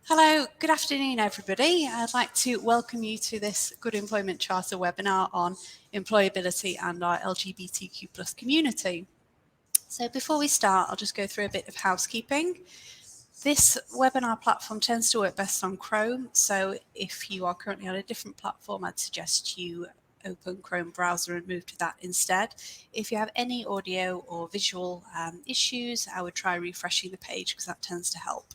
Hello, good afternoon everybody. I'd like to welcome you to this Good Employment Charter webinar on employability and our LGBTQ plus community. So before we start, I'll just go through a bit of housekeeping. This webinar platform tends to work best on Chrome, so if you are currently on a different platform, I'd suggest you open Chrome browser and move to that instead. If you have any audio or visual issues, I would try refreshing the page because that tends to help.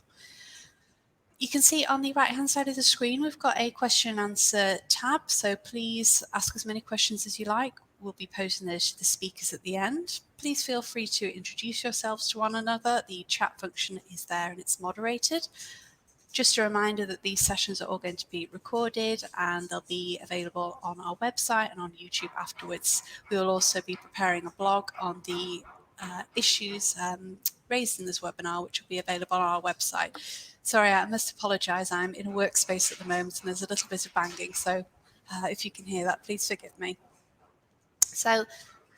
You can see on the right hand side of the screen we've got a question and answer tab, so please ask as many questions as you like. We'll be posting those to the speakers at the end. Please feel free to introduce yourselves to one another. The chat function is there and it's moderated. Just a reminder that these sessions are all going to be recorded and they'll be available on our website and on YouTube afterwards. We will also be preparing a blog on the issues raised in this webinar, which will be available on our website. Sorry, I must apologise. I'm in a workspace at the moment and there's a little bit of banging, so if you can hear that, please forgive me. So,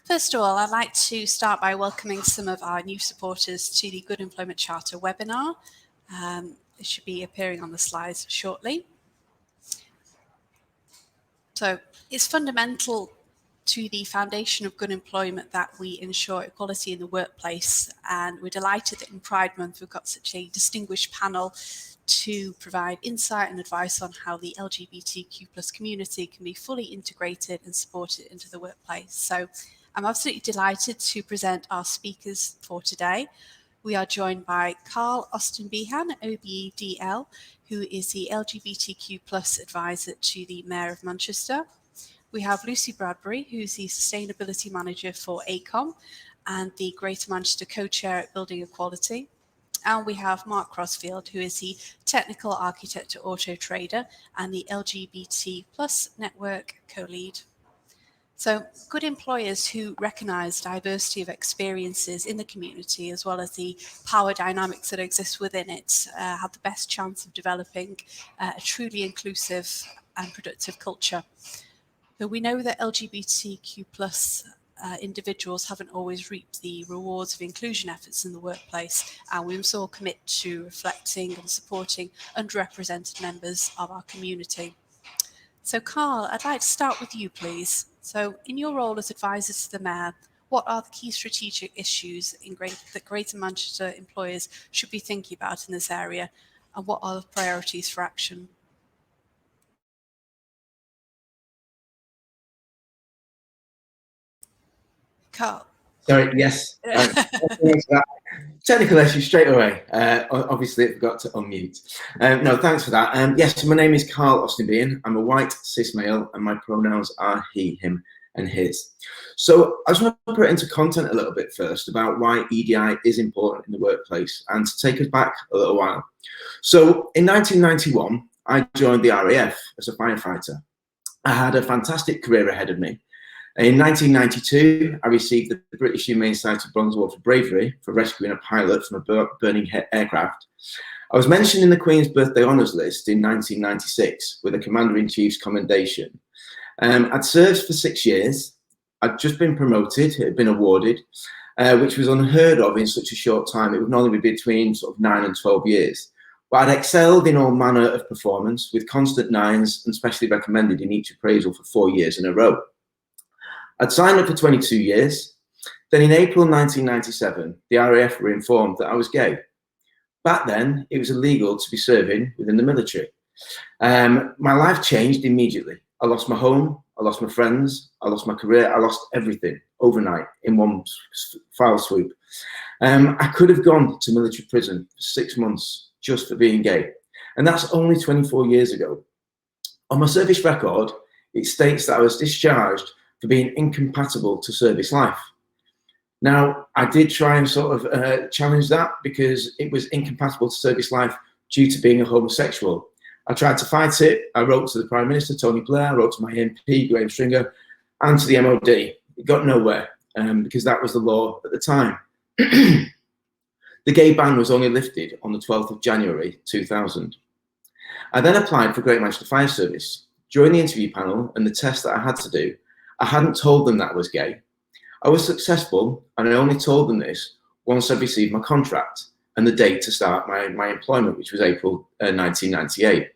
first of all, I'd like to start by welcoming some of our new supporters to the Good Employment Charter webinar. It should be appearing on the slides shortly. So, it's fundamental to the foundation of good employment that we ensure equality in the workplace, and we're delighted that in Pride Month we've got such a distinguished panel to provide insight and advice on how the LGBTQ plus community can be fully integrated and supported into the workplace. So I'm absolutely delighted to present our speakers for today. We are joined by Carl Austin-Behan, OBEDL, who is the LGBTQ plus advisor to the Mayor of Manchester. We have Lucy Bradbury, who's the Sustainability Manager for AECOM and the Greater Manchester Co-Chair at Building Equality. And we have Mark Crossfield, who is the Technical Architect at Auto Trader and the LGBT Plus Network Co-Lead. So good employers who recognise diversity of experiences in the community, as well as the power dynamics that exist within it, have the best chance of developing a truly inclusive and productive culture. So we know that LGBTQ plus individuals haven't always reaped the rewards of inclusion efforts in the workplace, and we must all commit to reflecting and supporting underrepresented members of our community. So Carl, I'd like to start with you, please. So in your role as advisor to the Mayor, what are the key strategic issues that Greater Manchester employers should be thinking about in this area, and what are the priorities for action? Carl. Sorry, yes. Technical issue straight away. Obviously, I forgot to unmute. No, thanks for that. Yes, my name is Carl Austin-Behan. I'm a white cis male, and my pronouns are he, him, and his. So I just want to put it into content a little bit first about why EDI is important in the workplace, and to take us back a little while. So in 1991, I joined the RAF as a firefighter. I had a fantastic career ahead of me. In 1992, I received the British Humane Society Bronze Award for bravery for rescuing a pilot from a burning aircraft. I was mentioned in the Queen's Birthday Honours list in 1996 with a Commander-in-Chief's commendation. I'd served for 6 years. I'd just been promoted, it had been awarded, which was unheard of in such a short time. It would normally be between sort of 9 and 12 years. But I'd excelled in all manner of performance with constant 9s and specially recommended in each appraisal for 4 years in a row. I'd signed up for 22 years. Then in April 1997, the RAF were informed that I was gay. Back then, it was illegal to be serving within the military. My life changed immediately. I lost my home, I lost my friends, I lost my career, I lost everything overnight in one foul swoop. I could have gone to military prison for 6 months just for being gay. And that's only 24 years ago. On my service record, it states that I was discharged for being incompatible to service life. Now, I did try and sort of challenge that because it was incompatible to service life due to being a homosexual. I tried to fight it. I wrote to the Prime Minister, Tony Blair, I wrote to my MP, Graham Stringer, and to the MOD. It got nowhere because that was the law at the time. The gay ban was only lifted on the 12th of January 2000. I then applied for Greater Manchester Fire Service. During the interview panel and the test that I had to do, I hadn't told them that I was gay. I was successful, and I only told them this once I'd received my contract. and the date to start my employment, which was April 1998.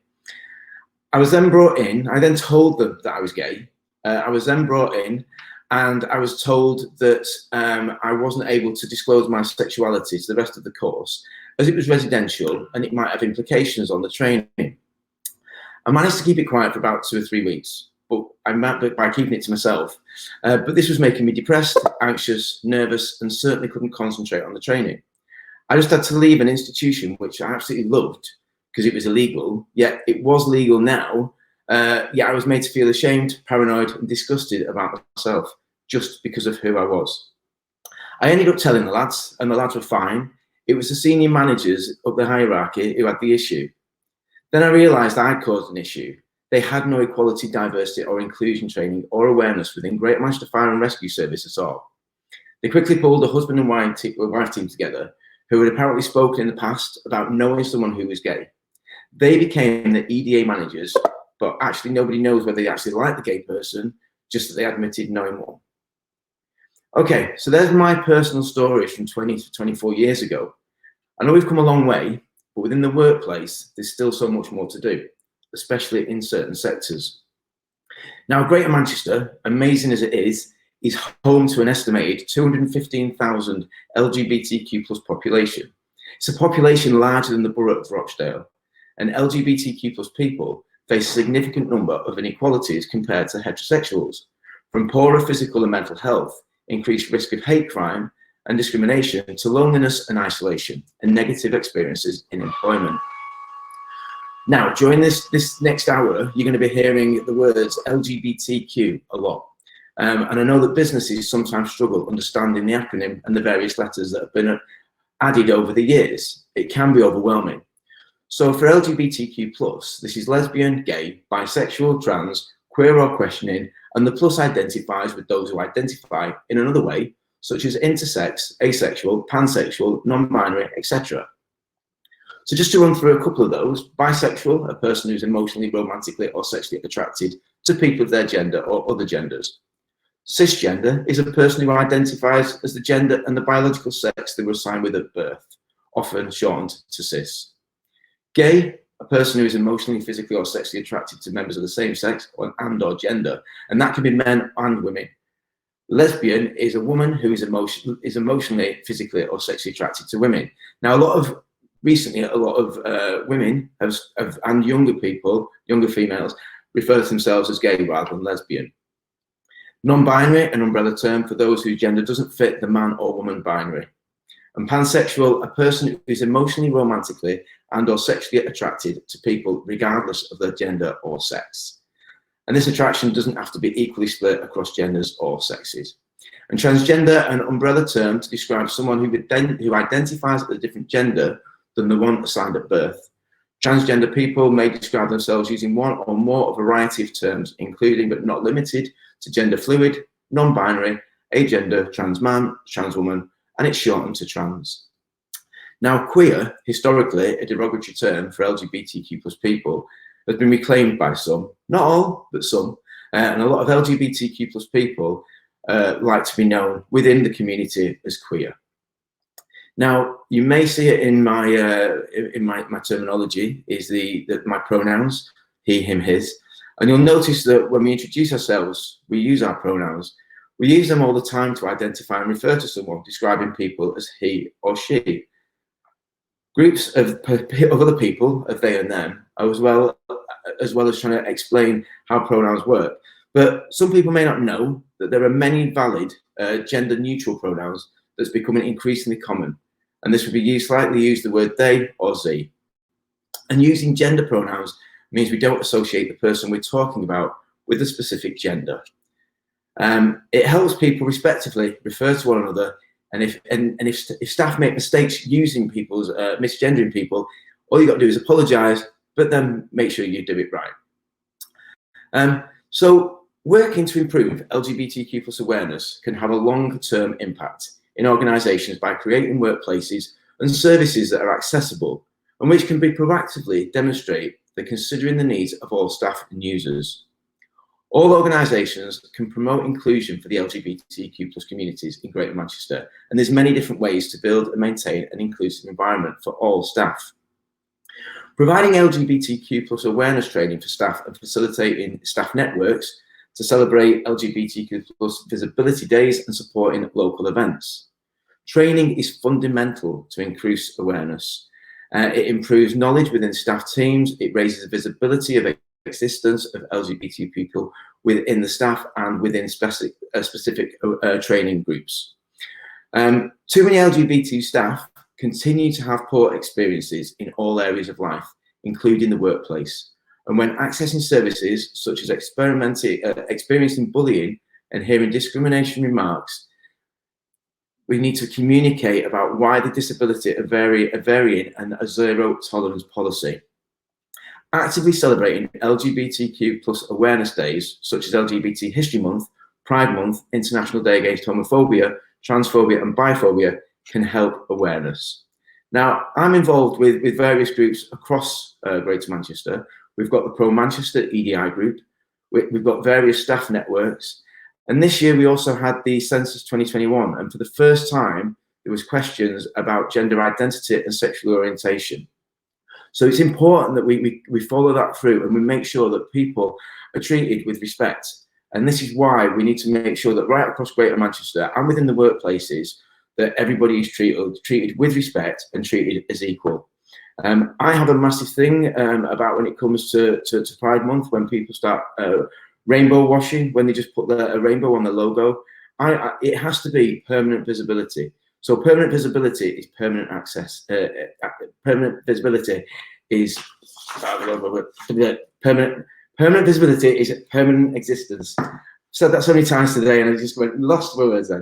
I was then brought in. I then told them that I was gay. I was then brought in, and I was told that I wasn't able to disclose my sexuality to the rest of the course, as it was residential and it might have implications on the training. I managed to keep it quiet for about 2 or 3 weeks, but by keeping it to myself. But this was making me depressed, anxious, nervous, and certainly couldn't concentrate on the training. I just had to leave an institution which I absolutely loved because it was illegal, yet it was legal now. Yet I was made to feel ashamed, paranoid, and disgusted about myself just because of who I was. I ended up telling the lads, and the lads were fine. It was the senior managers of the hierarchy who had the issue. Then I realised I caused an issue. They had no equality, diversity, or inclusion training or awareness within Greater Manchester Fire and Rescue Service at all. They quickly pulled a husband and wife team together who had apparently spoken in the past about knowing someone who was gay. They became the EDA managers, but actually nobody knows whether they actually like the gay person, just that they admitted knowing one. Okay, so there's my personal story from 20 to 24 years ago. I know we've come a long way, but within the workplace, there's still so much more to do, especially in certain sectors. Now, Greater Manchester, amazing as it is home to an estimated 215,000 LGBTQ plus population. It's a population larger than the borough of Rochdale, and LGBTQ plus people face a significant number of inequalities compared to heterosexuals, from poorer physical and mental health, increased risk of hate crime and discrimination, to loneliness and isolation and negative experiences in employment. Now, during this next hour, you're going to be hearing the words LGBTQ a lot. And I know that businesses sometimes struggle understanding the acronym and the various letters that have been added over the years. It can be overwhelming. So for LGBTQ+, this is lesbian, gay, bisexual, trans, queer or questioning, and the plus identifies with those who identify in another way, such as intersex, asexual, pansexual, non-binary, etc. So just to run through a couple of those: bisexual, a person who's emotionally, romantically, or sexually attracted to people of their gender or other genders. Cisgender is a person who identifies as the gender and the biological sex they were assigned with at birth, often shortened to cis. Gay, a person who is emotionally, physically, or sexually attracted to members of the same sex and/or gender, and that can be men and women. Lesbian is a woman who is emotionally, physically, or sexually attracted to women. Now, recently, a lot of women and younger people, younger females, refer to themselves as gay rather than lesbian. Non-binary, an umbrella term for those whose gender doesn't fit the man or woman binary. And pansexual, a person who is emotionally, romantically, and/or sexually attracted to people regardless of their gender or sex. And this attraction doesn't have to be equally split across genders or sexes. And transgender, an umbrella term to describe someone who identifies as a different gender than the one assigned at birth. Transgender people may describe themselves using one or more of a variety of terms, including but not limited to gender fluid, non-binary, agender, trans man, trans woman, and it's shortened to trans. Now, queer, historically a derogatory term for LGBTQ plus people, has been reclaimed by some, not all, but some, and a lot of LGBTQ plus people like to be known within the community as queer. Now, you may see it in my terminology is my pronouns, he, him, his, and you'll notice that when we introduce ourselves, we use our pronouns. We use them all the time to identify and refer to someone, describing people as he or she. Groups of other people, of they and them, as well as trying to explain how pronouns work. But some people may not know that there are many valid gender-neutral pronouns that's becoming increasingly common. And this would be slightly use the word they or ze. And using gender pronouns means we don't associate the person we're talking about with a specific gender. It helps people respectively refer to one another, and if staff make mistakes using people's misgendering people, all you got to do is apologise, but then make sure you do it right. So working to improve LGBTQ plus awareness can have a long-term impact in organisations by creating workplaces and services that are accessible and which can be proactively demonstrate that considering the needs of all staff and users. All organisations can promote inclusion for the LGBTQ plus communities in Greater Manchester, and there's many different ways to build and maintain an inclusive environment for all staff. Providing LGBTQ plus awareness training for staff and facilitating staff networks to celebrate LGBTQ plus visibility days and supporting local events. Training is fundamental to increase awareness. It improves knowledge within staff teams, it raises the visibility of existence of LGBT people within the staff and within specific training groups. Too many LGBT staff continue to have poor experiences in all areas of life, including the workplace. And when accessing services such as experiencing bullying and hearing discrimination remarks, we need to communicate about why the disability are varying and a zero tolerance policy. Actively celebrating LGBTQ plus awareness days, such as LGBT History Month, Pride Month, International Day Against Homophobia, Transphobia and Biphobia can help awareness. Now, I'm involved with various groups across Greater Manchester. We've got the Pro Manchester EDI group, we've got various staff networks, and this year we also had the Census 2021, and for the first time, there was questions about gender identity and sexual orientation. So it's important that we follow that through and we make sure that people are treated with respect. And this is why we need to make sure that right across Greater Manchester and within the workplaces, that everybody is treated with respect and treated as equal. I have a massive thing about when it comes to Pride Month, when people start rainbow washing, when they just put a rainbow on the logo. It has to be permanent visibility. So permanent visibility is permanent access. Permanent visibility is permanent visibility is permanent existence. Said that so many times today, and I just lost my words then.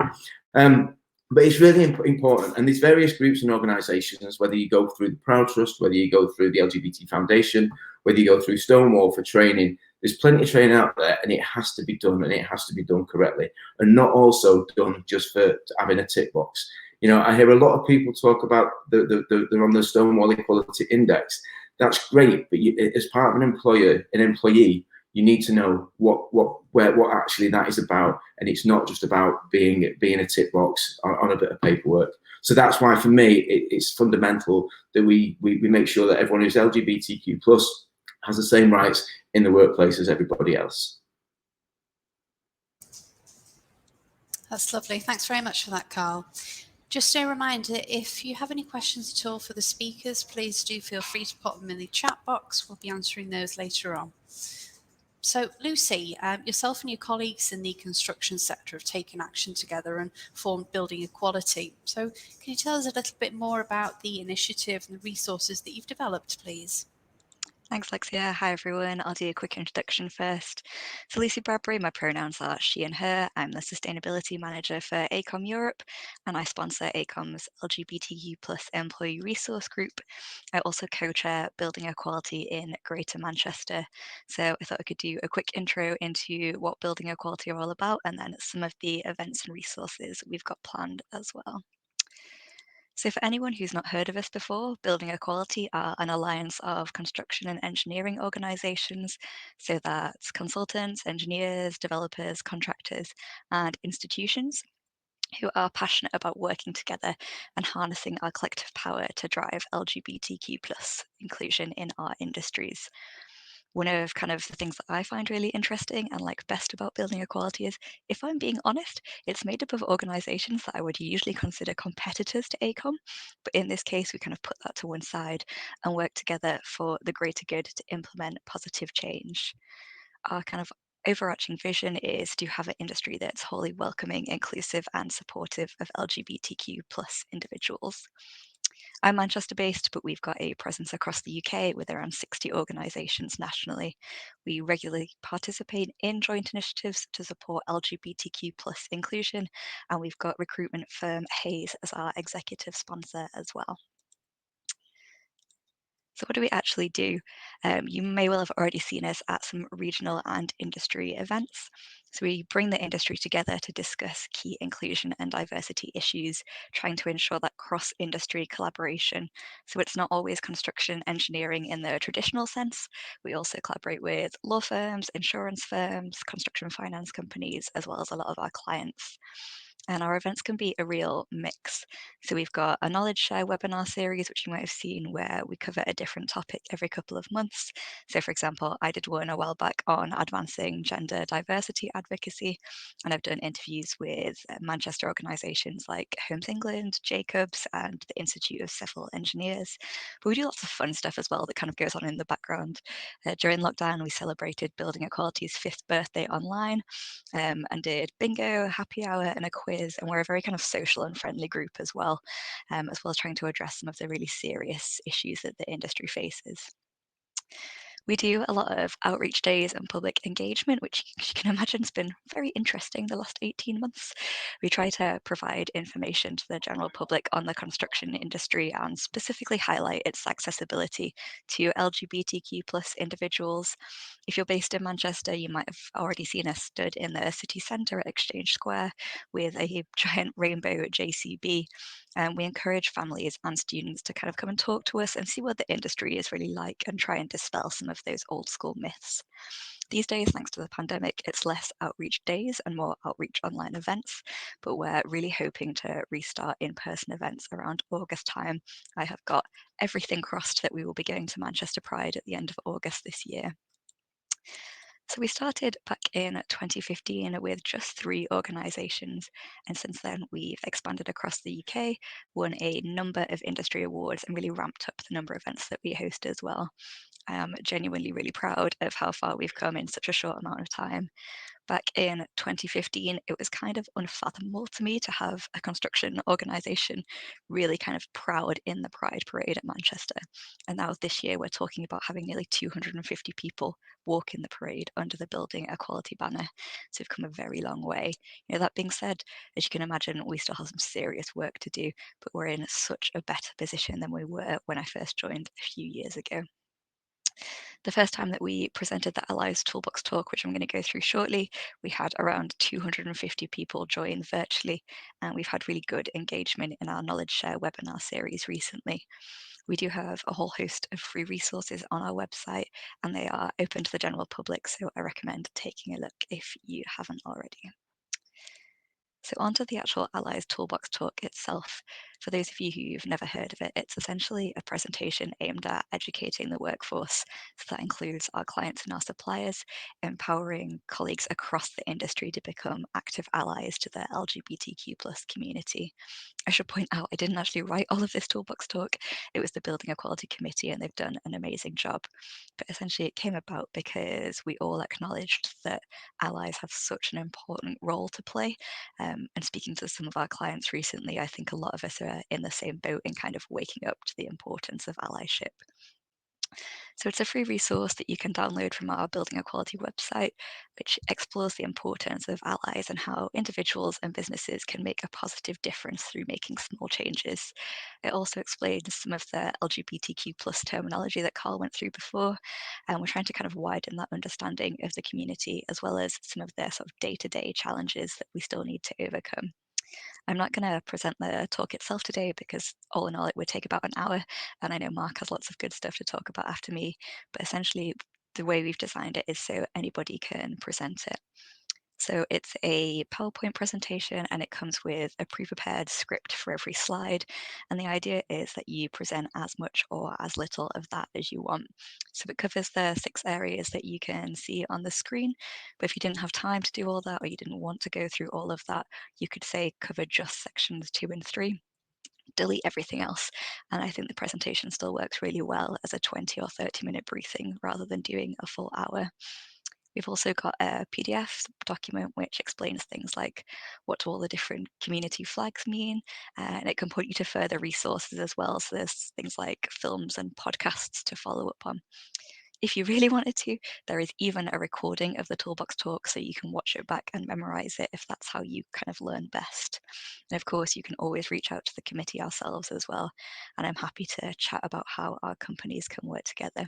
But it's really important, and there's various groups and organisations, whether you go through the Proud Trust, whether you go through the LGBT Foundation, whether you go through Stonewall for training, there's plenty of training out there, and it has to be done, and it has to be done correctly, and not also done just for having a tick box. You know, I hear a lot of people talk about they're on the Stonewall Equality Index. That's great, but as part of an employee, you need to know what actually that is about, and it's not just about being a tick box on a bit of paperwork. So that's why, for me, it's fundamental that we make sure that everyone who's LGBTQ plus has the same rights in the workplace as everybody else. That's lovely. Thanks very much for that, Carl. Just a reminder, if you have any questions at all for the speakers, please do feel free to put them in the chat box. We'll be answering those later on. So, Lucy, yourself and your colleagues in the construction sector have taken action together and formed Building Equality. So, can you tell us a little bit more about the initiative and the resources that you've developed, please? Thanks, Alexia. Hi, everyone. I'll do a quick introduction first. So Lucy Bradbury, my pronouns are she and her. I'm the Sustainability Manager for AECOM Europe, and I sponsor AECOM's LGBTQ plus employee resource group. I also co-chair Building Equality in Greater Manchester. So I thought I could do a quick intro into what Building Equality are all about, and then some of the events and resources we've got planned as well. So for anyone who's not heard of us before, Building Equality are an alliance of construction and engineering organisations. So that's consultants, engineers, developers, contractors, and institutions who are passionate about working together and harnessing our collective power to drive LGBTQ plus inclusion in our industries. One of kind of the things that I find really interesting and like best about Building Equality is, if I'm being honest, it's made up of organisations that I would usually consider competitors to AECOM, but in this case we kind of put that to one side and work together for the greater good to implement positive change. Our kind of overarching vision is to have an industry that's wholly welcoming, inclusive and supportive of LGBTQ plus individuals. I'm Manchester based, but we've got a presence across the UK with around 60 organisations nationally. We regularly participate in joint initiatives to support LGBTQ plus inclusion, and we've got recruitment firm Hayes as our executive sponsor as well. So what do we actually do? You may well have already seen us at some regional and industry events. So we bring the industry together to discuss key inclusion and diversity issues, trying to ensure that cross-industry collaboration. So it's not always construction engineering in the traditional sense. We also collaborate with law firms, insurance firms, construction finance companies, as well as a lot of our clients. And our events can be a real mix. So we've got a knowledge share webinar series, which you might have seen, where we cover a different topic every couple of months. So for example, I did one a while back on advancing gender diversity advocacy, and I've done interviews with Manchester organisations like Homes England, Jacobs, and the Institute of Civil Engineers. But we do lots of fun stuff as well that kind of goes on in the background. During lockdown, we celebrated Building Equality's 5th birthday online, and did bingo, happy hour, and a quiz. And we're a very kind of social and friendly group as well as trying to address some of the really serious issues that the industry faces. We do a lot of outreach days and public engagement, which you can imagine has been very interesting the last 18 months. We try to provide information to the general public on the construction industry and specifically highlight its accessibility to LGBTQ plus individuals. If you're based in Manchester, you might have already seen us stood in the city centre at Exchange Square with a giant rainbow JCB. And we encourage families and students to kind of come and talk to us and see what the industry is really like and try and dispel some of those old school myths. These days, thanks to the pandemic, it's less outreach days and more outreach online events, but we're really hoping to restart in-person events around August time. I have got everything crossed that we will be going to Manchester Pride at the end of August this year. So we started back in 2015 with just 3 organisations, and since then we've expanded across the UK, won a number of industry awards, and really ramped up the number of events that we host as well. I am genuinely really proud of how far we've come in such a short amount of time. Back in 2015, it was kind of unfathomable to me to have a construction organisation really kind of proud in the Pride Parade at Manchester. And now this year, we're talking about having nearly 250 people walk in the parade under the Building Equality banner. So we've come a very long way. That being said, as you can imagine, we still have some serious work to do, but we're in such a better position than we were when I first joined a few years ago. The first time that we presented the Allies Toolbox talk, which I'm going to go through shortly, we had around 250 people join virtually, and we've had really good engagement in our knowledge share webinar series recently. We do have a whole host of free resources on our website, and they are open to the general public, so I recommend taking a look if you haven't already. So onto the actual Allies Toolbox talk itself. For those of you who've never heard of it, it's essentially a presentation aimed at educating the workforce. So that includes our clients and our suppliers, empowering colleagues across the industry to become active allies to the LGBTQ plus community. I should point out, I didn't actually write all of this Toolbox talk. It was the Building Equality Committee, and they've done an amazing job. But essentially, it came about because we all acknowledged that allies have such an important role to play. And speaking to some of our clients recently, I think a lot of us are in the same boat in kind of waking up to the importance of allyship. So it's a free resource that you can download from our Building Equality website, which explores the importance of allies and how individuals and businesses can make a positive difference through making small changes. It also explains some of the LGBTQ plus terminology that Carl went through before, and we're trying to kind of widen that understanding of the community, as well as some of their sort of day-to-day challenges that we still need to overcome. I'm not going to present the talk itself today because all in all, it would take about an hour. And I know Mark has lots of good stuff to talk about after me, but essentially the way we've designed it is so anybody can present it. So it's a PowerPoint presentation, and it comes with a pre-prepared script for every slide. And the idea is that you present as much or as little of that as you want. So it covers the 6 areas that you can see on the screen. But if you didn't have time to do all that, or you didn't want to go through all of that, you could say cover just sections 2 and 3. Delete everything else. And I think the presentation still works really well as a 20 or 30-minute briefing rather than doing a full hour. We've also got a PDF document which explains things like what do all the different community flags mean, and it can point you to further resources as well. So there's things like films and podcasts to follow up on. If you really wanted to, there is even a recording of the Toolbox talk, so you can watch it back and memorize it if that's how you kind of learn best. And of course, you can always reach out to the committee ourselves as well, and I'm happy to chat about how our companies can work together.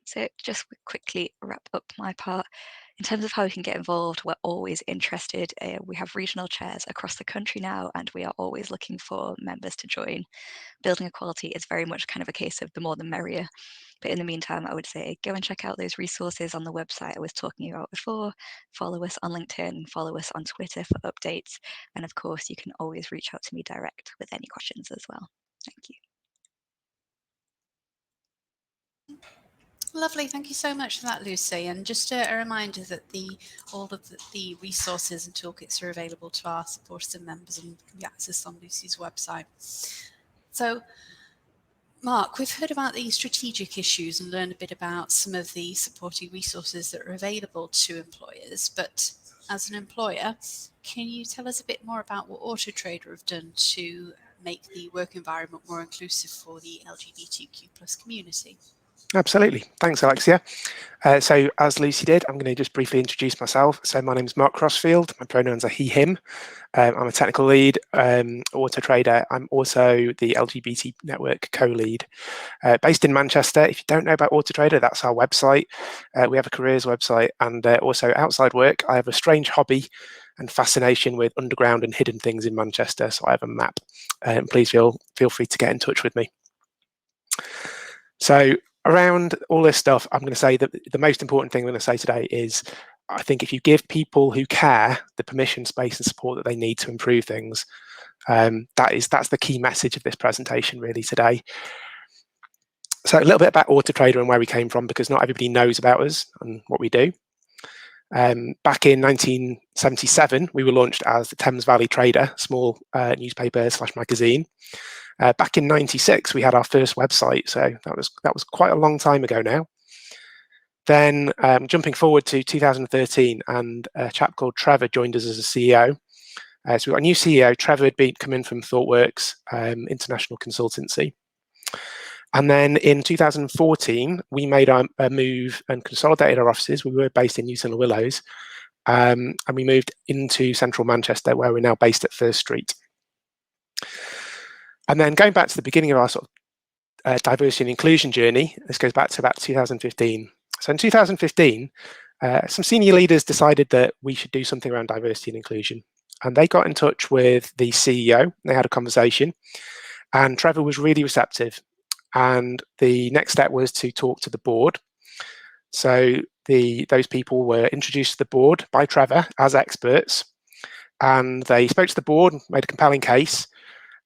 So just quickly wrap up my part. In terms of how we can get involved, we're always interested. We have regional chairs across the country now, and we are always looking for members to join. Building equality is very much kind of a case of the more the merrier. But in the meantime, I would say go and check out those resources on the website I was talking about before. Follow us on LinkedIn, follow us on Twitter for updates. And of course, you can always reach out to me direct with any questions as well. Thank you. Lovely, thank you so much for that, Lucy. And just a reminder that all of the resources and toolkits are available to our supporters and members and can be accessed on Lucy's website. So, Mark, we've heard about the strategic issues and learned a bit about some of the supporting resources that are available to employers, but as an employer, can you tell us a bit more about what Autotrader have done to make the work environment more inclusive for the LGBTQ+ community? Absolutely. Thanks, Alexia. So as Lucy did, I'm going to just briefly introduce myself. So my name is Mark Crossfield. My pronouns are he, him. I'm a technical lead, Autotrader. I'm also the LGBT network co-lead. Based in Manchester. If you don't know about Autotrader, that's our website. We have a careers website, and also outside work, I have a strange hobby and fascination with underground and hidden things in Manchester. So I have a map. Please feel free to get in touch with me. So around all this stuff, I'm going to say that the most important thing I'm going to say today is I think if you give people who care the permission, space and support that they need to improve things, that's the key message of this presentation really today. So a little bit about Autotrader and where we came from, because not everybody knows about us and what we do. Back in 1977, we were launched as the Thames Valley Trader, small newspaper / magazine. Back in '96, we had our first website, so that was quite a long time ago now. Then jumping forward to 2013, and a chap called Trevor joined us as a CEO. So we've got a new CEO. Trevor had come in from ThoughtWorks, international consultancy. And then in 2014, we made a move and consolidated our offices. We were based in Newton and Willows, and we moved into central Manchester, where we're now based at First Street. And then going back to the beginning of our sort of diversity and inclusion journey, this goes back to about 2015. So in 2015, some senior leaders decided that we should do something around diversity and inclusion. And they got in touch with the CEO, they had a conversation, and Trevor was really receptive. And the next step was to talk to the board. So those people were introduced to the board by Trevor as experts, and they spoke to the board, made a compelling case.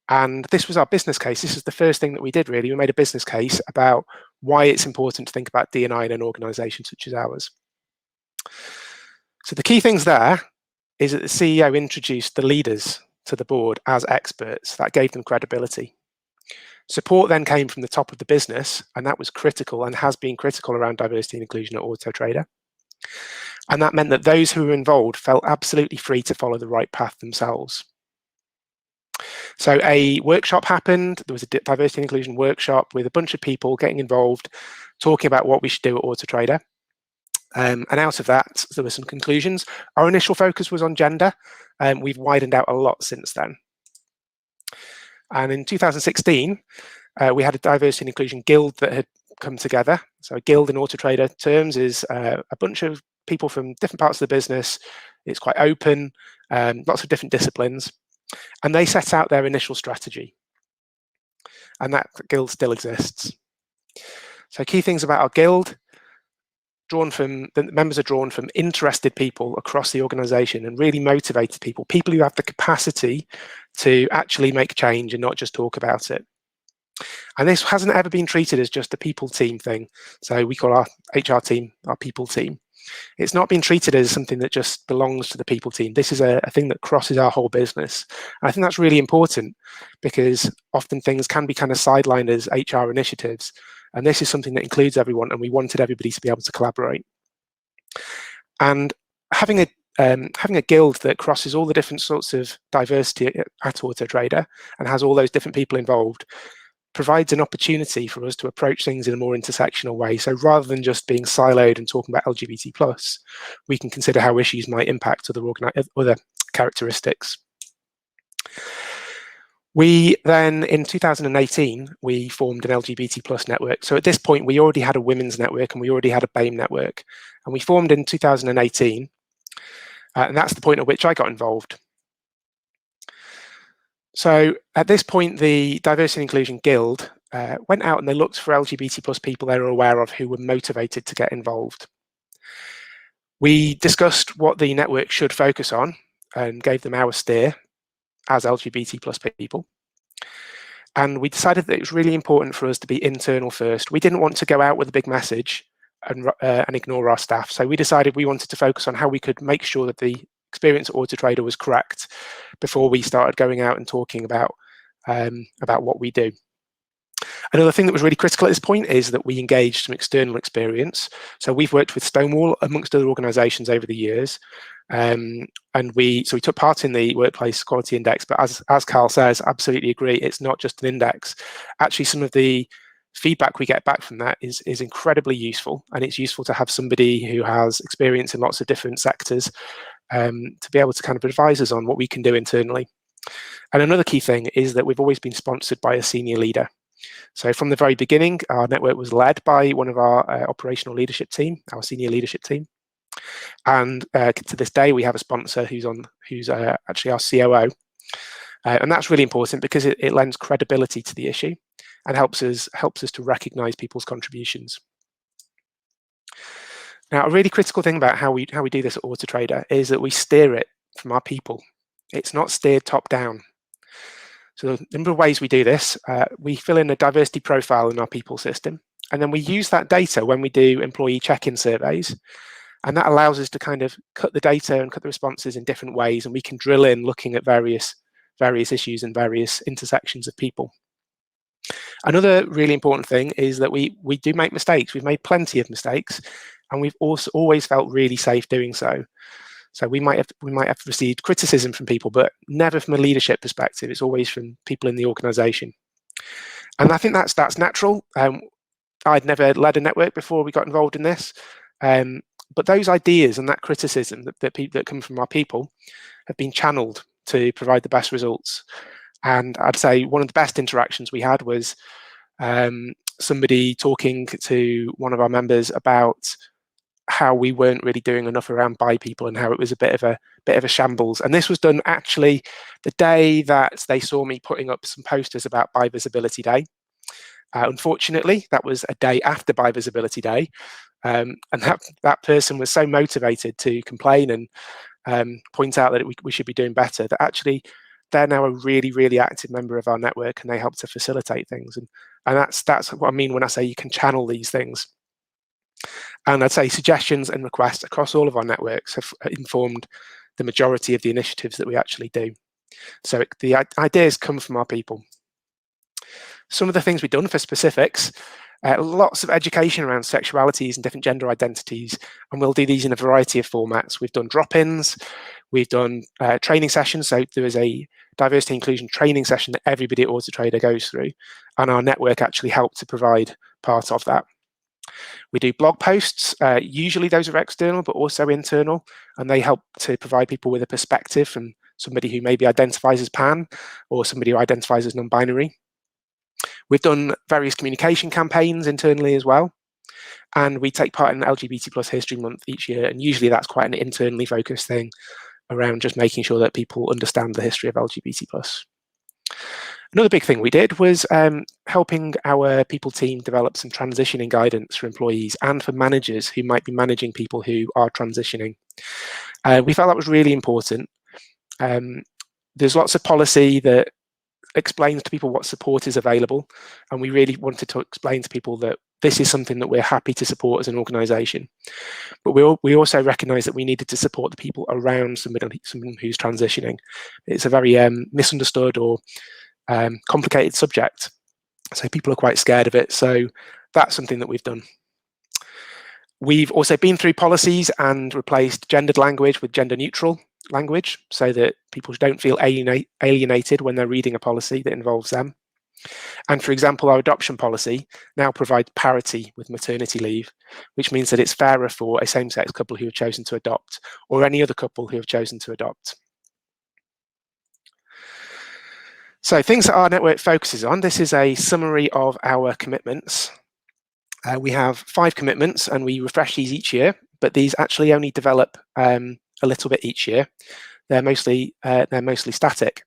And this was our business case. This is the first thing that we did, really. We made a business case about why it's important to think about D&I in an organisation such as ours. So the key things there is that the CEO introduced the leaders to the board as experts. That gave them credibility. Support then came from the top of the business, and that was critical and has been critical around diversity and inclusion at Autotrader. And that meant that those who were involved felt absolutely free to follow the right path themselves. So a workshop happened. There was a diversity and inclusion workshop with a bunch of people getting involved, talking about what we should do at Autotrader. And out of that, there were some conclusions. Our initial focus was on gender, and we've widened out a lot since then. And in 2016, we had a diversity and inclusion guild that had come together. So a guild in Autotrader terms is a bunch of people from different parts of the business. It's quite open, lots of different disciplines. And they set out their initial strategy. And that guild still exists. So key things about our guild, the members are drawn from interested people across the organisation and really motivated people who have the capacity to actually make change and not just talk about it. And this hasn't ever been treated as just a people team thing. So we call our HR team our people team. It's not been treated as something that just belongs to the people team. This is a thing that crosses our whole business. And I think that's really important, because often things can be kind of sidelined as HR initiatives. And this is something that includes everyone, and we wanted everybody to be able to collaborate. And having a guild that crosses all the different sorts of diversity at Autotrader and has all those different people involved provides an opportunity for us to approach things in a more intersectional way. So rather than just being siloed and talking about LGBT+, we can consider how issues might impact other characteristics. We then, in 2018, we formed an LGBT+ network. So at this point, we already had a women's network and we already had a BAME network. And we formed in 2018, and that's the point at which I got involved. So at this point, the Diversity and Inclusion Guild went out and they looked for LGBT+ people they were aware of who were motivated to get involved. We discussed what the network should focus on and gave them our steer as LGBT+ people. And we decided that it was really important for us to be internal first. We didn't want to go out with a big message and ignore our staff. So we decided we wanted to focus on how we could make sure that the experience at Auto Trader was correct before we started going out and talking about what we do. Another thing that was really critical at this point is that we engaged some external experience. So we've worked with Stonewall amongst other organisations over the years, and we took part in the Workplace Quality Index. But as Carl says, absolutely agree, it's not just an index. Actually, some of the feedback we get back from that is incredibly useful, and it's useful to have somebody who has experience in lots of different sectors to be able to kind of advise us on what we can do internally. And another key thing is that we've always been sponsored by a senior leader. So from the very beginning, our network was led by one of our operational leadership team, our senior leadership team. And to this day, we have a sponsor who's actually our COO. And that's really important because it lends credibility to the issue and helps us to recognise people's contributions. Now, a really critical thing about how we do this at Auto Trader is that we steer it from our people. It's not steered top down. So the number of ways we do this, we fill in a diversity profile in our people system, and then we use that data when we do employee check-in surveys, and that allows us to kind of cut the data and cut the responses in different ways, and we can drill in looking at various issues and various intersections of people. Another really important thing is that we do make mistakes. We've made plenty of mistakes, and we've also always felt really safe doing so. So we might have received criticism from people, but never from a leadership perspective. It's always from people in the organisation, and I think that's natural. I'd never led a network before we got involved in this, but those ideas and that criticism that come from our people have been channeled to provide the best results. And I'd say one of the best interactions we had was somebody talking to one of our members about how we weren't really doing enough around bi people and how it was a bit of a shambles. And this was done actually the day that they saw me putting up some posters about Bi Visibility Day. Unfortunately, that was a day after Bi Visibility Day, and that person was so motivated to complain and point out that we should be doing better that actually they're now a really, really active member of our network, and they help to facilitate things. And that's what I mean when I say you can channel these things. And I'd say suggestions and requests across all of our networks have informed the majority of the initiatives that we actually do. So the ideas come from our people. Some of the things we've done for specifics, lots of education around sexualities and different gender identities, and we'll do these in a variety of formats. We've done drop-ins, we've done training sessions. So there is a diversity inclusion training session that everybody at Auto Trader goes through, and our network actually helped to provide part of that. We do blog posts, usually those are external, but also internal, and they help to provide people with a perspective from somebody who maybe identifies as pan or somebody who identifies as non-binary. We've done various communication campaigns internally as well, and we take part in LGBT+ History Month each year, and usually that's quite an internally focused thing around just making sure that people understand the history of LGBT+. Another big thing we did was helping our people team develop some transitioning guidance for employees and for managers who might be managing people who are transitioning. We felt that was really important. There's lots of policy that explains to people what support is available, and we really wanted to explain to people that this is something that we're happy to support as an organisation. But we also recognise that we needed to support the people around someone who's transitioning. It's a very misunderstood or complicated subject, so people are quite scared of it. So that's something that we've done. We've also been through policies and replaced gendered language with gender neutral language so that people don't feel alienated when they're reading a policy that involves them. And for example, our adoption policy now provides parity with maternity leave, which means that it's fairer for a same-sex couple who have chosen to adopt or any other couple who have chosen to adopt. So things that our network focuses on, this is a summary of our commitments. We have 5 commitments and we refresh these each year, but these actually only develop a little bit each year. They're mostly static.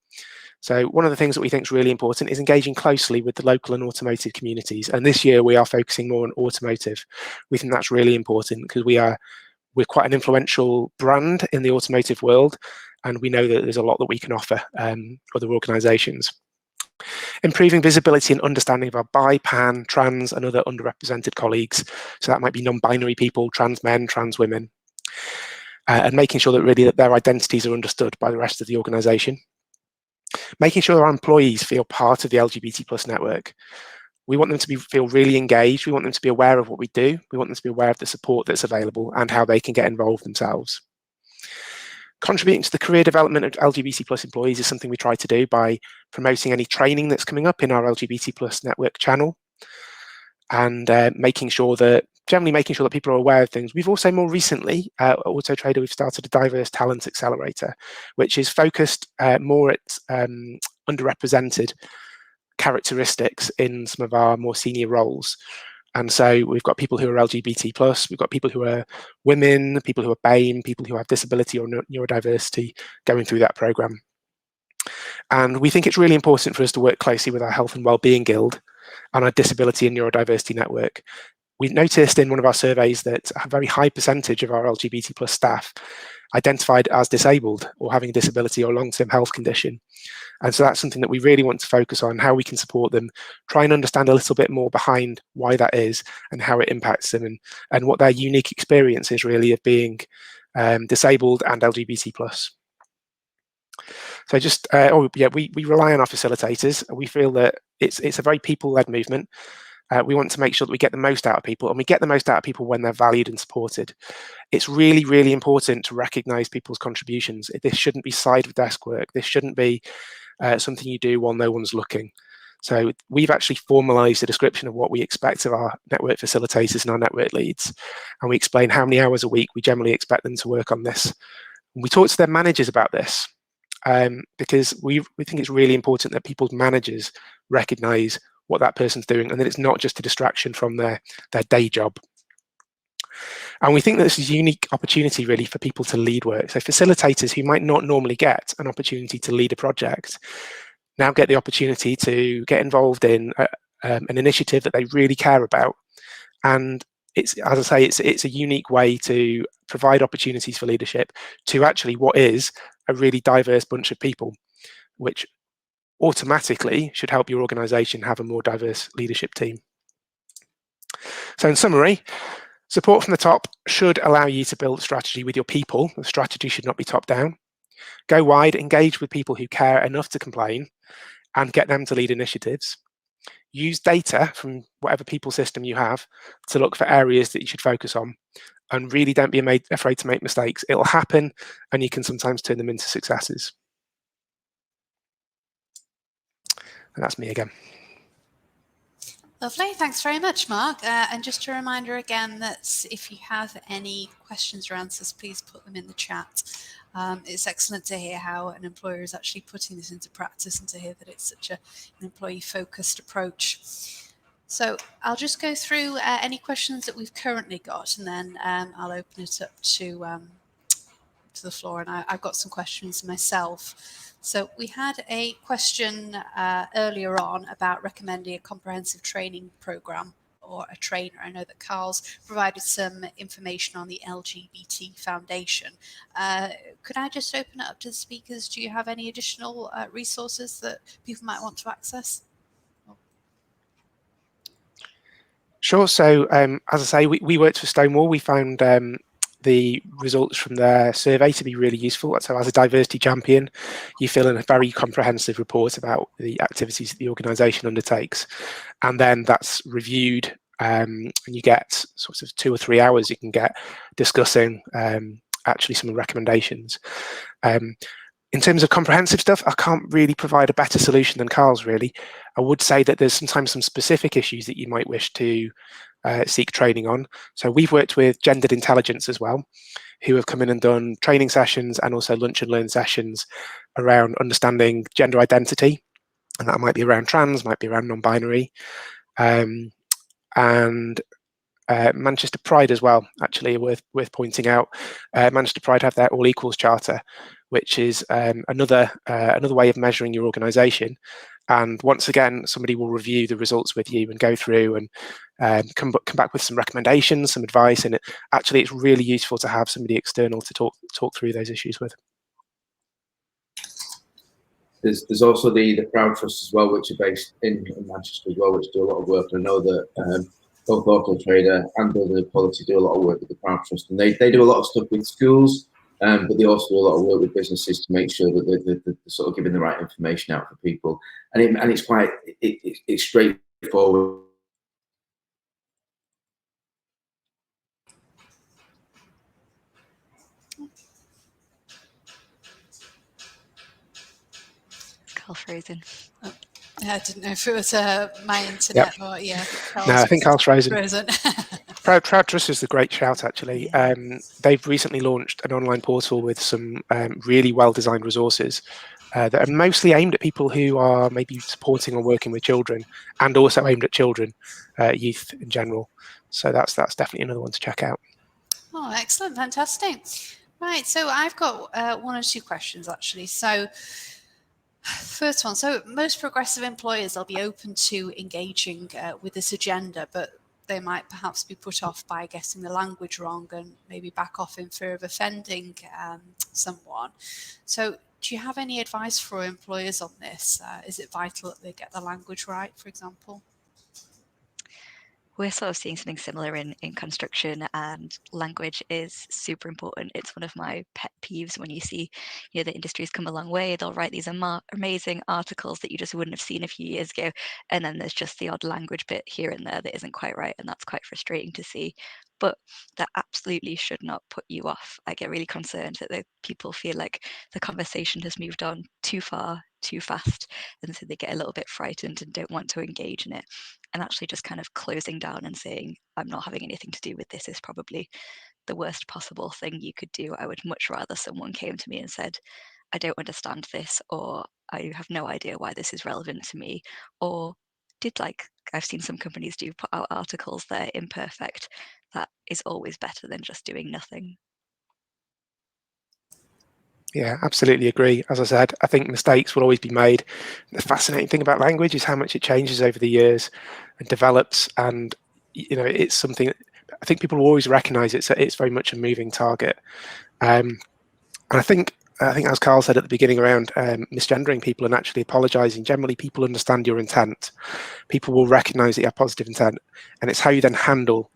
So one of the things that we think is really important is engaging closely with the local and automotive communities. And this year we are focusing more on automotive. We think that's really important because we're quite an influential brand in the automotive world, and we know that there's a lot that we can offer other organisations. Improving visibility and understanding of our bi, pan, trans and other underrepresented colleagues. So that might be non-binary people, trans men, trans women. And making sure that really that their identities are understood by the rest of the organisation. Making sure our employees feel part of the LGBT+ network. We want them to feel really engaged. We want them to be aware of what we do. We want them to be aware of the support that's available and how they can get involved themselves. Contributing to the career development of LGBT+ employees is something we try to do by promoting any training that's coming up in our LGBT+ network channel, and generally making sure that people are aware of things. We've also more recently, at Auto Trader, we've started a diverse talent accelerator, which is focused more at underrepresented characteristics in some of our more senior roles. And so we've got people who are LGBT+, we've got people who are women, people who are BAME, people who have disability or neurodiversity going through that programme. And we think it's really important for us to work closely with our Health and Wellbeing Guild and our Disability and Neurodiversity Network. We noticed in one of our surveys that a very high percentage of our LGBT+ staff identified as disabled or having a disability or long-term health condition. And so that's something that we really want to focus on, how we can support them, try and understand a little bit more behind why that is and how it impacts them, and what their unique experience is really of being disabled and LGBT+. So just, we rely on our facilitators. We feel that it's a very people-led movement. We want to make sure that we get the most out of people, and we get the most out of people when they're valued and supported. It's really, really important to recognise people's contributions. This shouldn't be side of desk work. This shouldn't be something you do while no one's looking. So we've actually formalised a description of what we expect of our network facilitators and our network leads, and we explain how many hours a week we generally expect them to work on this. And we talk to their managers about this, because we think it's really important that people's managers recognise what that person's doing, and that it's not just a distraction from their day job. And we think that this is a unique opportunity really for people to lead work. So facilitators who might not normally get an opportunity to lead a project now get the opportunity to get involved in an initiative that they really care about. And it's, as I say, it's a unique way to provide opportunities for leadership to actually what is a really diverse bunch of people, which automatically should help your organisation have a more diverse leadership team. So in summary, support from the top should allow you to build a strategy with your people. The strategy should not be top down. Go wide, engage with people who care enough to complain, and get them to lead initiatives. Use data from whatever people system you have to look for areas that you should focus on, and really don't be afraid to make mistakes. It'll happen, and you can sometimes turn them into successes. And that's me again. Lovely, thanks very much, Mark. And just a reminder again that if you have any questions or answers, please put them in the chat. It's excellent to hear how an employer is actually putting this into practice, and to hear that it's such an employee-focused approach. So I'll just go through any questions that we've currently got, and then I'll open it up to the floor. And I've got some questions myself. So we had a question earlier on about recommending a comprehensive training program or a trainer. I know that Carl's provided some information on the LGBT Foundation. Could I just open it up to the speakers? Do you have any additional resources that people might want to access? Sure. So as I say, we worked for Stonewall. We found the results from their survey to be really useful. So as a diversity champion, you fill in a very comprehensive report about the activities that the organisation undertakes, and then that's reviewed, and you get sort of 2 or 3 hours you can get discussing actually some of the recommendations. In terms of comprehensive stuff, I can't really provide a better solution than Carl's really. I would say that there's sometimes some specific issues that you might wish to seek training on. So we've worked with Gendered Intelligence as well, who have come in and done training sessions and also lunch and learn sessions around understanding gender identity. And that might be around trans, might be around non-binary. And Manchester Pride as well, actually, worth pointing out. Manchester Pride have their All Equals Charter, which is another way of measuring your organisation. And once again, somebody will review the results with you and go through and come back with some recommendations, some advice. And it's really useful to have somebody external to talk through those issues with. There's also the Proud Trust as well, which are based in Manchester as well, which do a lot of work. I know that both Auto Trader and Building Equality do a lot of work with the Proud Trust, and they do a lot of stuff with schools, but they also do a lot of work with businesses to make sure that they're sort of giving the right information out for people, and it's quite it's straightforward. Frozen. Oh, I didn't know if it was my internet or yeah. No, I think Carl's frozen. Proud Trust is a great shout, actually. Yeah. They've recently launched an online portal with some really well-designed resources that are mostly aimed at people who are maybe supporting or working with children, and also aimed at children, youth in general. So that's definitely another one to check out. Oh, excellent, fantastic. Right, so I've got one or two questions actually. So. First one, so most progressive employers, they'll be open to engaging with this agenda, but they might perhaps be put off by getting the language wrong and maybe back off in fear of offending someone. So do you have any advice for employers on this? Is it vital that they get the language right, for example? We're sort of seeing something similar in construction, and language is super important. It's one of my pet peeves when you see, the industry's come a long way. They'll write these amazing articles that you just wouldn't have seen a few years ago, and then there's just the odd language bit here and there that isn't quite right, and that's quite frustrating to see. But that absolutely should not put you off. I get really concerned that the people feel like the conversation has moved on too far, too fast, and so they get a little bit frightened and don't want to engage in it. And actually just kind of closing down and saying, I'm not having anything to do with this, is probably the worst possible thing you could do. I would much rather someone came to me and said, I don't understand this, or I have no idea why this is relevant to me, or I've seen some companies do put out articles that are imperfect. That is always better than just doing nothing. Yeah, absolutely agree. As I said, I think mistakes will always be made. The fascinating thing about language is how much it changes over the years and develops. And, it's something that I think people will always recognize it's very much a moving target. And I think as Carl said at the beginning around misgendering people and actually apologizing, generally people understand your intent. People will recognize that you have positive intent. And it's how you then handle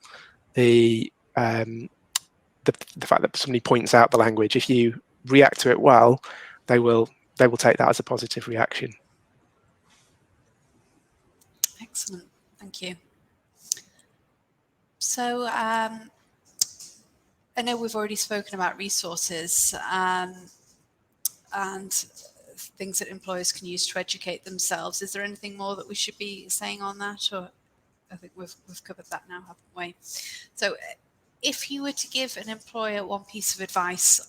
the fact that somebody points out the language. If you react to it well, they will take that as a positive reaction. Excellent, thank you. So I know we've already spoken about resources and things that employers can use to educate themselves. Is there anything more that we should be saying on that, or I think we've covered that now, haven't we? So if you were to give an employer one piece of advice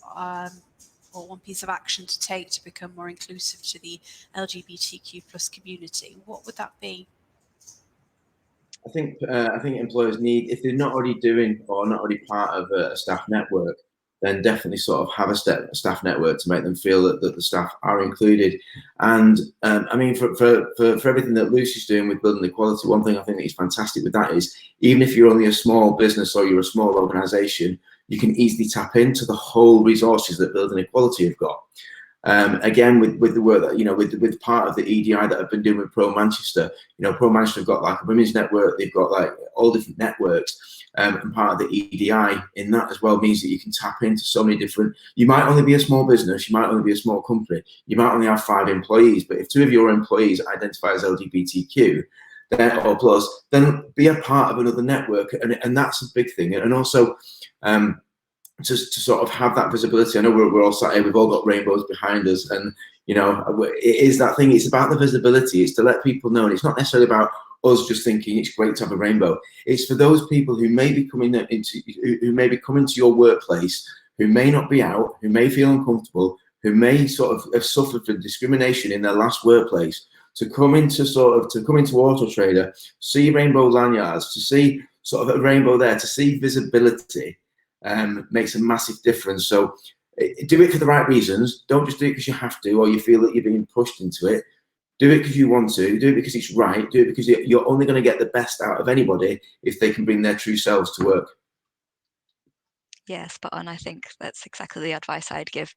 or one piece of action to take to become more inclusive to the LGBTQ plus community, what would that be? I think employers need, if they're not already doing or not already part of a staff network, then definitely sort of have a staff network to make them feel that the staff are included. And I mean, for everything that Lucy's doing with Building Equality, one thing I think that is fantastic with that is, even if you're only a small business or you're a small organisation, you can easily tap into the whole resources that Building Equality have got. Again, with the work that, with part of the EDI that I've been doing with Pro Manchester, Pro Manchester have got like a women's network, they've got like all different networks, and part of the EDI in that as well means that you can tap into so many different, you might only be a small business, you might only be a small company, you might only have 5 employees, but if 2 of your employees identify as LGBTQ, or plus, then be a part of another network, and that's a big thing. And also, to sort of have that visibility. I know we're all sat here, we've all got rainbows behind us, and You know, it is that thing. It's about the visibility. It's to let people know, and it's not necessarily about us just thinking it's great to have a rainbow. It's for those people who may be coming into your workplace, who may not be out, who may feel uncomfortable, who may sort of have suffered from discrimination in their last workplace, to come into Auto Trader, see rainbow lanyards, to see sort of a rainbow there, to see visibility, makes a massive difference. So do it for the right reasons. Don't just do it because you have to, or you feel that you're being pushed into it. Do it because you want to. Do it because it's right. Do it because you're only going to get the best out of anybody if they can bring their true selves to work. Yeah, spot on. I think that's exactly the advice I'd give.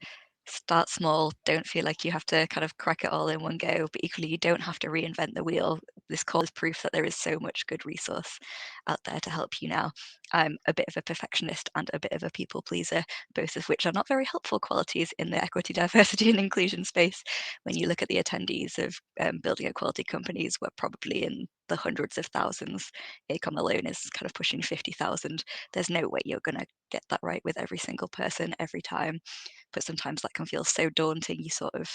Start small. Don't feel like you have to kind of crack it all in one go, but equally you don't have to reinvent the wheel. This call is proof that there is so much good resource out there to help you now. I'm a bit of a perfectionist and a bit of a people pleaser, both of which are not very helpful qualities in the equity, diversity and inclusion space. When you look at the attendees of building equality companies, we're probably in the hundreds of thousands. AECOM alone is kind of pushing 50,000. There's no way you're going to get that right with every single person every time. But sometimes that can feel so daunting, you sort of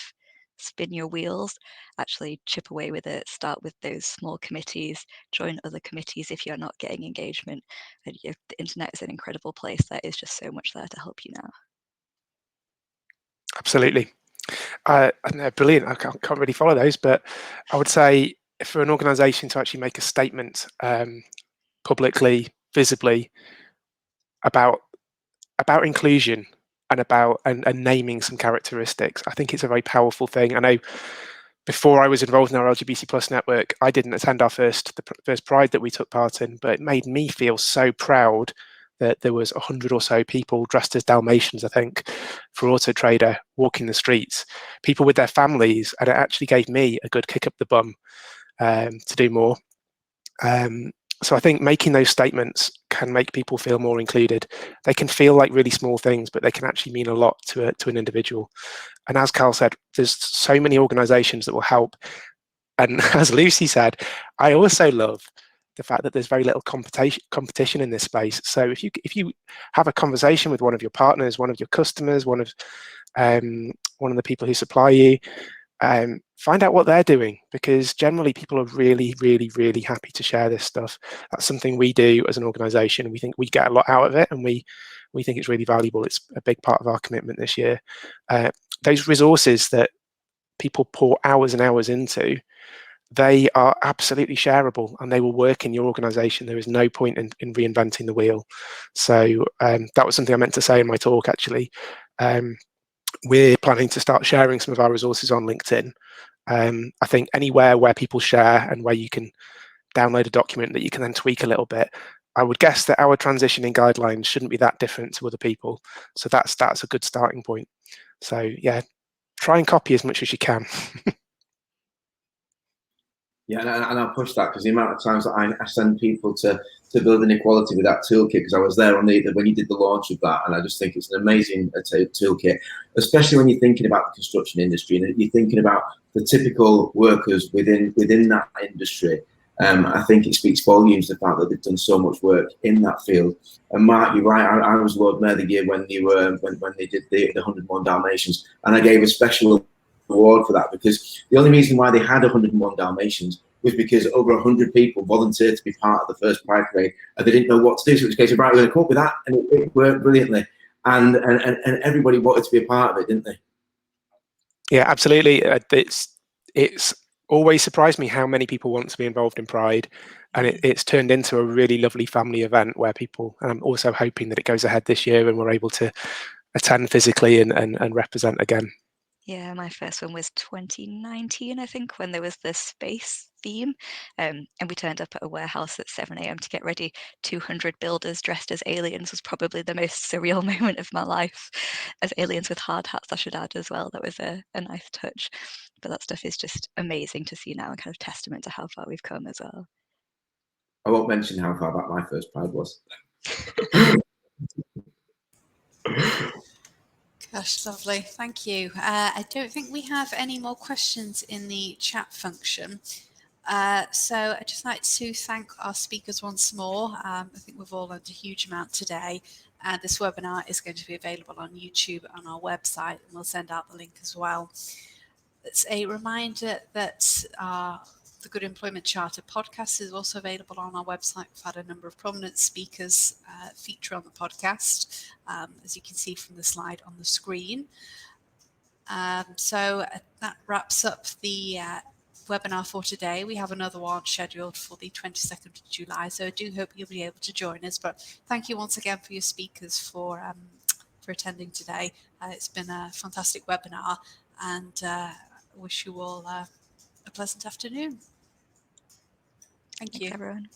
spin your wheels. Actually chip away with it, start with those small committees, join other committees if you're not getting engagement. And the internet is an incredible place. There is just so much there to help you now. Absolutely. No, brilliant. I can't really follow those, but I would say for an organisation to actually make a statement publicly, visibly about inclusion and about and naming some characteristics, I think it's a very powerful thing. I know before I was involved in our LGBT plus network, I didn't attend the first Pride that we took part in, but it made me feel so proud that there was 100 or so people dressed as Dalmatians, I think, for Auto Trader walking the streets, people with their families, and it actually gave me a good kick up the bum to do more. So I think making those statements can make people feel more included. They can feel like really small things, but they can actually mean a lot to an individual. And as Carl said, there's so many organisations that will help. And as Lucy said, I also love the fact that there's very little competition in this space. So if you have a conversation with one of your partners, one of your customers, one of the people who supply you, find out what they're doing, because generally people are really, really, really happy to share this stuff. That's something we do as an organisation. We think we get a lot out of it, and we think it's really valuable. It's a big part of our commitment this year. Those resources that people pour hours and hours into, they are absolutely shareable, and they will work in your organisation. There is no point in reinventing the wheel. So that was something I meant to say in my talk, actually. We're planning to start sharing some of our resources on LinkedIn. I think anywhere where people share and where you can download a document that you can then tweak a little bit, I would guess that our transitioning guidelines shouldn't be that different to other people. So that's a good starting point. So yeah, try and copy as much as you can. Yeah, and I'll push that, because the amount of times that I send people to build inequality with that toolkit, because I was there on when you did the launch of that, and I just think it's an amazing toolkit, especially when you're thinking about the construction industry and you're thinking about the typical workers within that industry. I think it speaks volumes, the fact that they've done so much work in that field. And Mark, you're right. I was Lord Mayor the year when they did the 101 Dalmatians, and I gave a special award for that, because the only reason why they had 101 Dalmatians was because over 100 people volunteered to be part of the first Pride Parade, and they didn't know what to do. So it was a case of, right, we're going to come up with that, and it worked brilliantly, and everybody wanted to be a part of it, didn't they? Yeah, absolutely. It's always surprised me how many people want to be involved in Pride, and it's turned into a really lovely family event where people, and I'm also hoping that it goes ahead this year and we're able to attend physically and represent again. Yeah, my first one was 2019, I think, when there was the space theme. And we turned up at a warehouse at 7 a.m. to get ready. 200 builders dressed as aliens was probably the most surreal moment of my life. As aliens with hard hats, I should add as well. That was a nice touch. But that stuff is just amazing to see now, and kind of testament to how far we've come as well. I won't mention how far back my first Pride was. Gosh, lovely. Thank you. I don't think we have any more questions in the chat function. So I'd just like to thank our speakers once more. I think we've all learned a huge amount today. And this webinar is going to be available on YouTube and our website, and we'll send out the link as well. It's a reminder that the Good Employment Charter podcast is also available on our website. We've had a number of prominent speakers feature on the podcast, as you can see from the slide on the screen. So that wraps up the webinar for today. We have another one scheduled for the 22nd of July, so I do hope you'll be able to join us. But thank you once again for your speakers for attending today. It's been a fantastic webinar, and wish you all a pleasant afternoon. Thank you. Thanks, everyone.